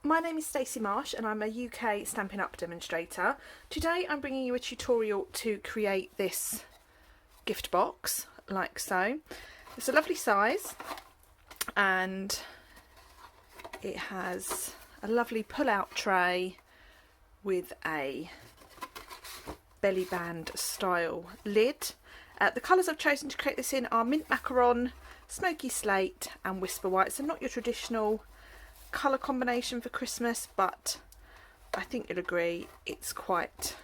My name is Stacey Marsh and I'm a UK Stampin' Up demonstrator. Today I'm bringing you a tutorial to create this gift box, like so. It's a lovely size and it has a lovely pull-out tray with a belly band style lid. The colours I've chosen to create this in are mint macaron, smoky slate and whisper white. So not your traditional colour combination for Christmas, but I think you'll agree it's quite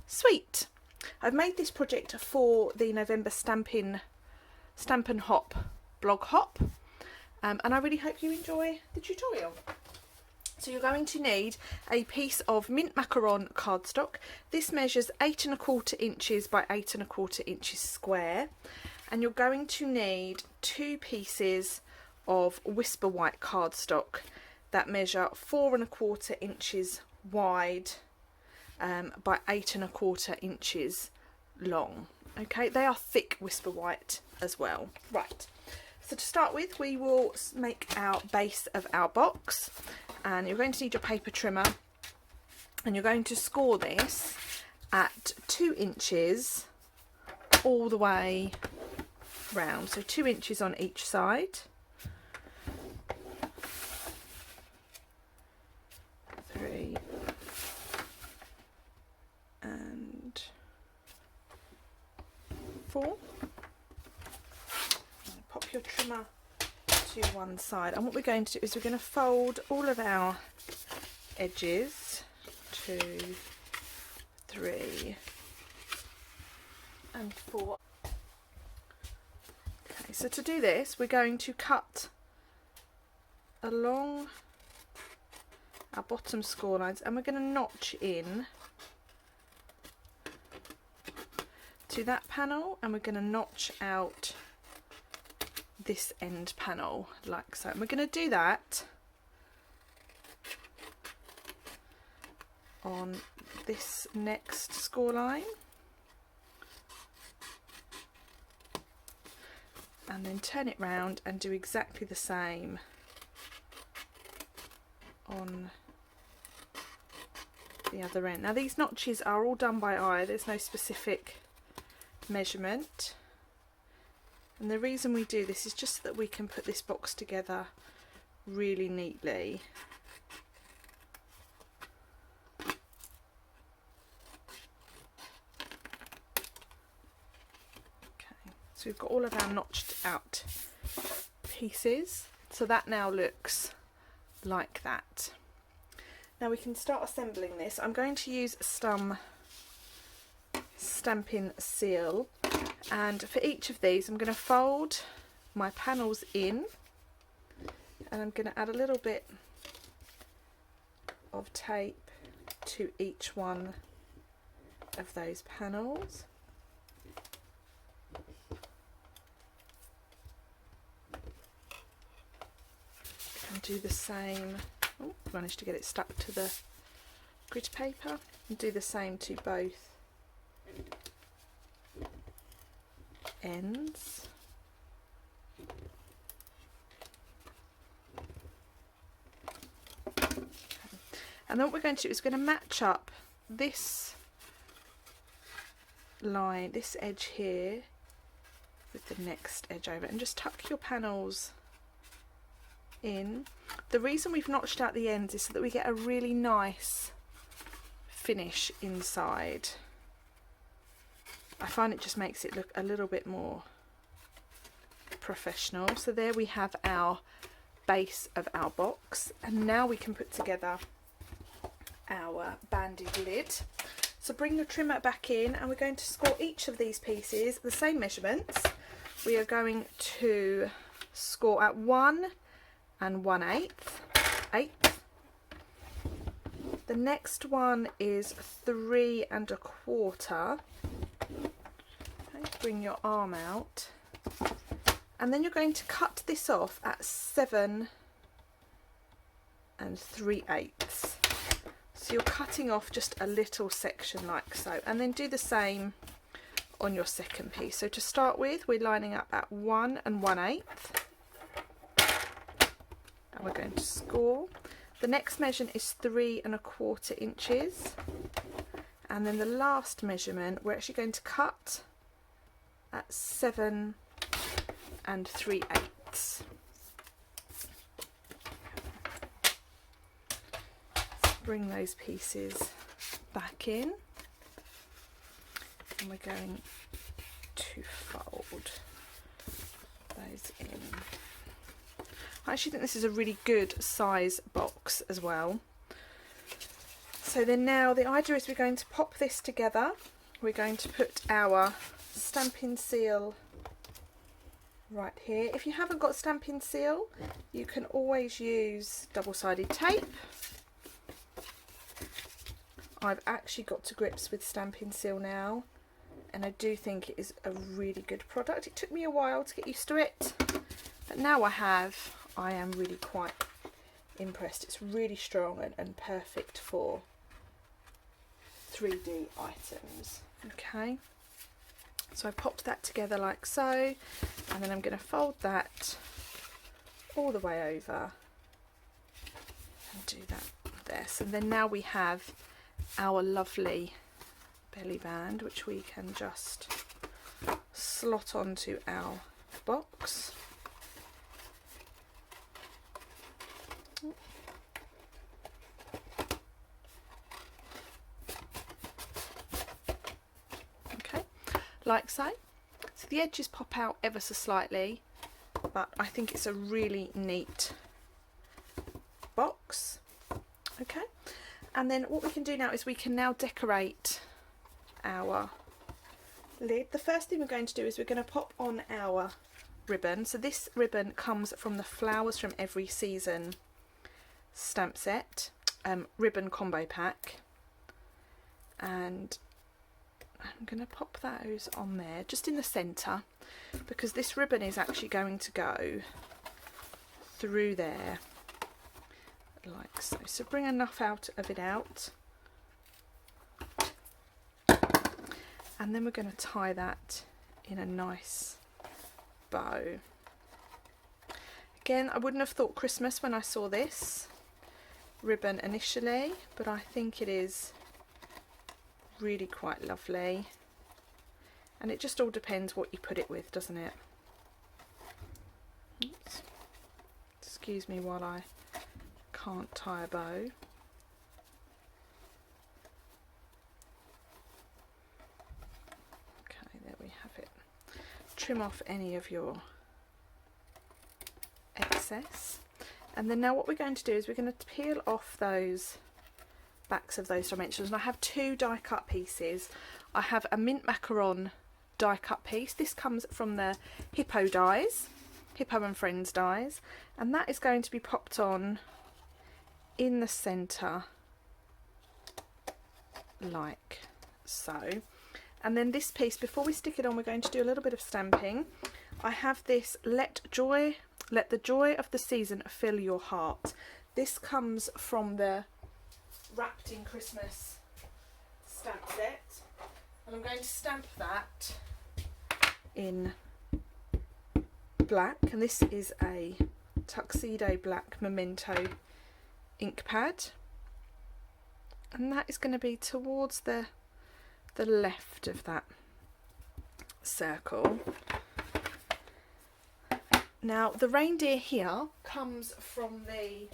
sweet. I've made this project for the November Stampin' Hop blog hop, and I really hope you enjoy the tutorial. So you're going to need a piece of mint macaron cardstock. This measures 8 1/4 inches by 8 1/4 inches square, and you're going to need 2 pieces of whisper white cardstock that measure 4 1/4 inches wide by 8 1/4 inches long. Okay, they are thick whisper white as well. Right, so to start with, we will make our base of our box, and you're going to need your paper trimmer, and you're going to score this at 2 inches all the way round, so 2 inches on each side. 3 and 4. Pop your trimmer to one side, and what we're going to do is we're going to fold all of our edges, 2, 3 and 4. Okay, so to do this we're going to cut along our bottom score lines, and we're going to notch in to that panel, and we're going to notch out this end panel like so, and we're going to do that on this next score line, and then turn it round and do exactly the same on the other end. Now these notches are all done by eye, there's no specific measurement, and the reason we do this is just so that we can put this box together really neatly. Okay, so we've got all of our notched out pieces, so that now looks like that. Now we can start assembling this. I'm going to use some Stampin' Seal, and for each of these I'm going to fold my panels in, and I'm going to add a little bit of tape to each one of those panels. And do the same. Oh, managed to get it stuck to the grid paper, and do the same to both ends. Okay. And then what we're going to do is we're going to match up this line, this edge here, with the next edge over, and just tuck your panels in. The reason we've notched out the ends is so that we get a really nice finish inside. I find it just makes it look a little bit more professional. So there we have our base of our box, and now we can put together our banded lid. So bring your trimmer back in, and we're going to score each of these pieces the same measurements. We are going to score at 1 1/8. The next one is 3 1/4. Okay, bring your arm out, and then you're going to cut this off at 7 3/8. So you're cutting off just a little section like so, and then do the same on your second piece. So to start with, we're lining up at 1 1/8. And we're going to score. The next measurement is 3¼ inches, and then the last measurement we're actually going to cut at 7 3/8. Bring those pieces back in, and we're going to fold those in. I actually think this is a really good size box as well. So then now the idea is we're going to pop this together. We're going to put our Stampin' seal right here. If you haven't got Stampin' seal, you can always use double-sided tape. I've actually got to grips with Stampin' seal now, and I do think it is a really good product. It took me a while to get used to it, but now I am really quite impressed. It's really strong and perfect for 3D items. Okay, so I popped that together like so, and then I'm going to fold that all the way over and do that there. So then now we have our lovely belly band, which we can just slot onto our box. Okay, like so. So the edges pop out ever so slightly, but I think it's a really neat box. Okay, and then what we can do now is we can now decorate our lid. The first thing we're going to do is we're going to pop on our ribbon. So this ribbon comes from the Flowers from Every Season stamp set, ribbon combo pack, and I'm going to pop those on there just in the centre, because this ribbon is actually going to go through there like so. So bring enough out of it out, and then we're going to tie that in a nice bow. Again, I wouldn't have thought Christmas when I saw this ribbon initially, but I think it is really quite lovely, and it just all depends what you put it with, doesn't it? Oops. Excuse me while I can't tie a bow. Okay, there we have it. Trim off any of your excess, and then now what we're going to do is we're going to peel off those backs of those dimensions. And I have two die cut pieces. I have a mint macaron die cut piece. This comes from the Hippo dies, Hippo and Friends dies, and that is going to be popped on in the centre like so. And then this piece, before we stick it on, we're going to do a little bit of stamping. I have this Let the Joy of the Season Fill Your Heart. This comes from the Wrapped in Christmas stamp set, and I'm going to stamp that in black, and this is a tuxedo black memento ink pad, and that is going to be towards the left of that circle. Now the reindeer here comes from the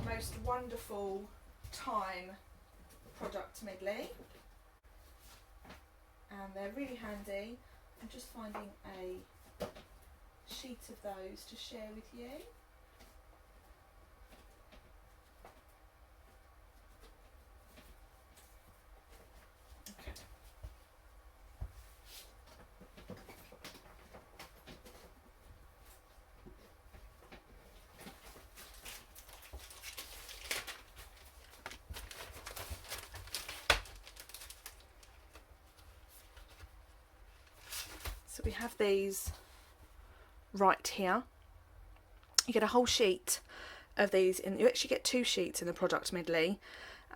most wonderful Time product medley, and they're really handy. I'm just finding a sheet of those to share with you. Okay. So we have these right here. You get a whole sheet of these, and you actually get 2 sheets in the product medley,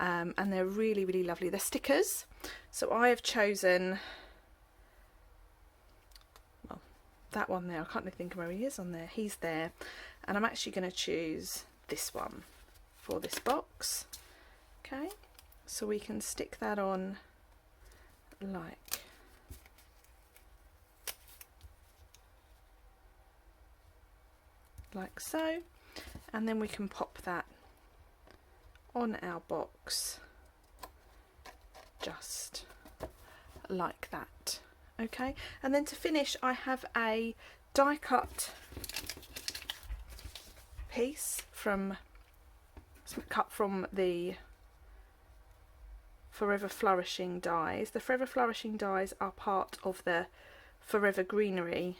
and they're really, really lovely. They're stickers. So I have chosen, well, that one there. I can't really think of where he is on there. He's there, and I'm actually going to choose this one. for this box. Okay, so we can stick that on like so, and then we can pop that on our box just like that. Okay, and then to finish I have a die cut piece cut from the Forever Flourishing dies. The Forever Flourishing dies are part of the Forever Greenery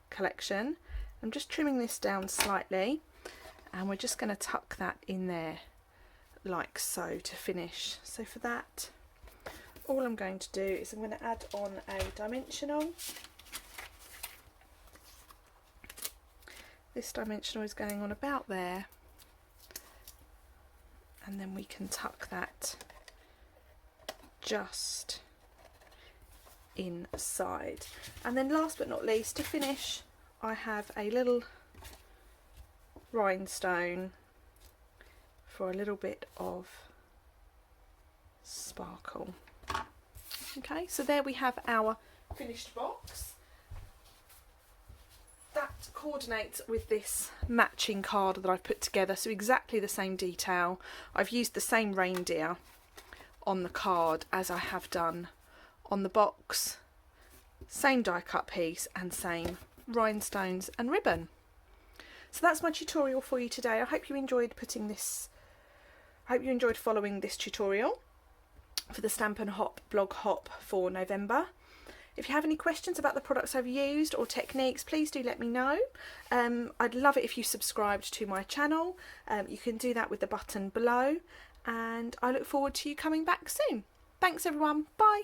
collection. I'm just trimming this down slightly, and we're just going to tuck that in there like so to finish. So for that, all I'm going to do is I'm going to add on a dimensional. This dimensional is going on about there, and then we can tuck that just inside. And then last but not least, to finish, I have a little rhinestone for a little bit of sparkle. Okay, so there we have our finished box. That coordinates with this matching card that I've put together, so exactly the same detail. I've used the same reindeer on the card as I have done on the box, same die cut piece and same rhinestones and ribbon. So that's my tutorial for you today. I hope you enjoyed following this tutorial for the Stampin' Hop blog hop for November. If you have any questions about the products I've used or techniques, please do let me know. I'd love it if you subscribed to my channel. You can do that with the button below, and I look forward to you coming back soon. Thanks everyone, bye.